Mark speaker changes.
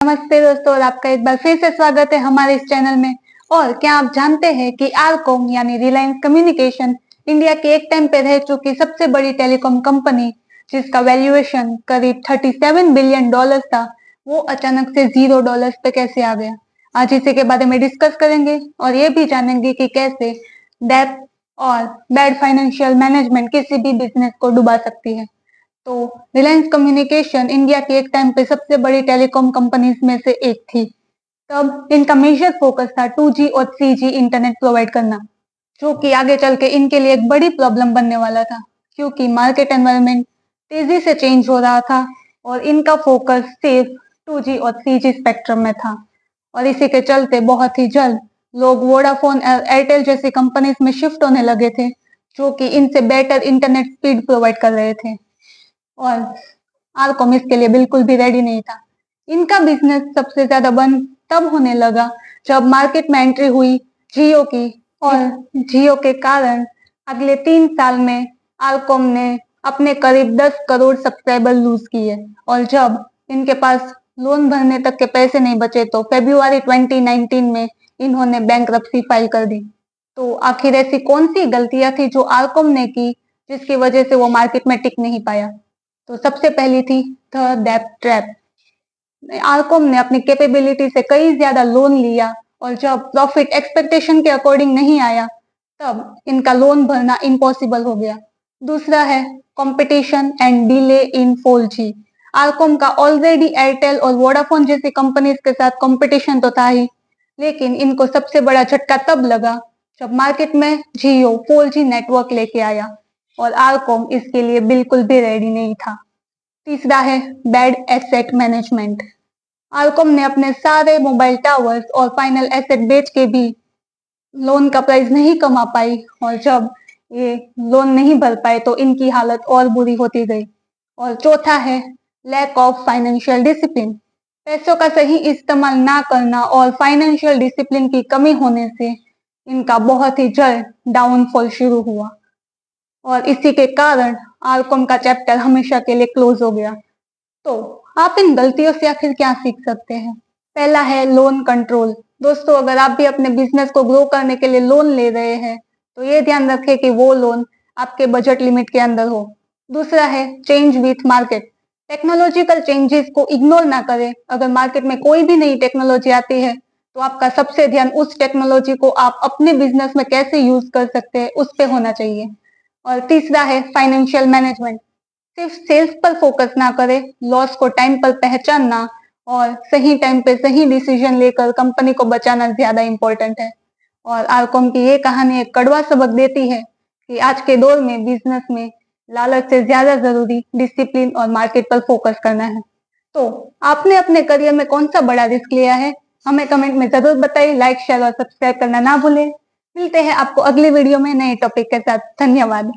Speaker 1: नमस्ते दोस्तों, और आपका एक बार फिर से स्वागत है हमारे इस चैनल में। और क्या आप जानते हैं कि आरकॉम यानी रिलायंस कम्युनिकेशन इंडिया के एक टाइम पे रह चुकी सबसे बड़ी टेलीकॉम कंपनी, जिसका वैल्यूएशन करीब $37 बिलियन था, वो अचानक से $0 पे कैसे आ गया। आज इसी के बारे में डिस्कस करेंगे और ये भी जानेंगे कि कैसे डेब्ट और बैड फाइनेंशियल मैनेजमेंट किसी भी बिजनेस को डुबा सकती है। तो रिलायंस कम्युनिकेशन इंडिया की एक टाइम पे सबसे बड़ी टेलीकॉम कंपनीज में से एक थी। तब इनका मेजर फोकस था 2G और 3G इंटरनेट प्रोवाइड करना, जो कि आगे चल के इनके लिए एक बड़ी प्रॉब्लम बनने वाला था, क्योंकि मार्केट एनवायरनमेंट तेजी से चेंज हो रहा था और इनका फोकस सिर्फ 2G और 3G स्पेक्ट्रम में था। और इसी के चलते बहुत ही जल्द लोग वोडाफोन और एयरटेल जैसी कंपनीज में शिफ्ट होने लगे थे, जो कि इनसे बेटर इंटरनेट स्पीड प्रोवाइड कर रहे थे। और आरकॉम इसके लिए बिल्कुल भी रेडी नहीं था। इनका बिजनेस सबसे ज्यादा बंद तब होने लगा जब मार्केट में एंट्री हुई जियो की। और जियो के कारण अगले 3 साल में आरकॉम ने अपने करीब 10 करोड़ सब्सक्राइबर लूज किए। और जब इनके पास लोन भरने तक के पैसे नहीं बचे तो फरवरी 2019 में इन्होंने बैंकरप्सी फाइल कर दी। तो आखिर ऐसी कौन सी गलतियां थी जो आरकॉम ने की, जिसकी वजह से वो मार्केट में टिक नहीं पाया। तो सबसे पहली थी द डेब्ट ट्रैप। आरकॉम ने अपनी कैपेबिलिटी से कई ज्यादा लोन लिया और जब प्रॉफिट एक्सपेक्टेशन के अकॉर्डिंग नहीं आया, तब इनका लोन भरना इम्पॉसिबल हो गया। दूसरा है competition and delay in 4G। RCom का ऑलरेडी एयरटेल और वोडाफोन जैसी कंपनीज के साथ कंपटीशन तो था ही, लेकिन इनको सबसे बड़ा झटका तब लगा जब मार्केट में जियो 4G नेटवर्क लेके आया और आरकॉम इसके लिए बिल्कुल भी रेडी नहीं था। तीसरा है बैड एसेट मैनेजमेंट। आरकॉम ने अपने सारे मोबाइल टावर्स और फाइनल एसेट बेच के भी लोन का प्राइस नहीं कमा पाई, और जब ये लोन नहीं भर पाए तो इनकी हालत और बुरी होती गई। और चौथा है लैक ऑफ फाइनेंशियल डिसिप्लिन। पैसों का सही इस्तेमाल ना करना और फाइनेंशियल डिसिप्लिन की कमी होने से इनका बहुत ही जल्द डाउनफॉल शुरू हुआ, और इसी के कारण आरकॉम का चैप्टर हमेशा के लिए क्लोज हो गया। तो आप इन गलतियों से आखिर क्या सीख सकते हैं। पहला है लोन कंट्रोल। दोस्तों, अगर आप भी अपने बिजनेस को ग्रो करने के लिए लोन ले रहे हैं तो ये ध्यान रखें कि वो लोन आपके बजट लिमिट के अंदर हो। दूसरा है change with market. Technological changes को इग्नोर ना करें। अगर मार्केट में कोई भी नई टेक्नोलॉजी आती है तो आपका सबसे ध्यान उस टेक्नोलॉजी को आप अपने बिजनेस में कैसे यूज कर सकते हैं उस पर होना चाहिए। और तीसरा है फाइनेंशियल मैनेजमेंट। सिर्फ सेल्स पर फोकस ना करें, लॉस को टाइम पर पहचानना और सही टाइम पे सही डिसीजन लेकर कंपनी को बचाना ज्यादा इंपॉर्टेंट है। और आरकॉम की ये कहानी एक कड़वा सबक देती है कि आज के दौर में बिजनेस में लालच से ज्यादा जरूरी डिसिप्लिन और मार्केट पर फोकस करना है। तो आपने अपने करियर में कौन सा बड़ा रिस्क लिया है, हमें कमेंट में जरूर बताइए। लाइक, शेयर और सब्सक्राइब करना ना भूलें। मिलते हैं आपको अगली वीडियो में नए टॉपिक के साथ। धन्यवाद।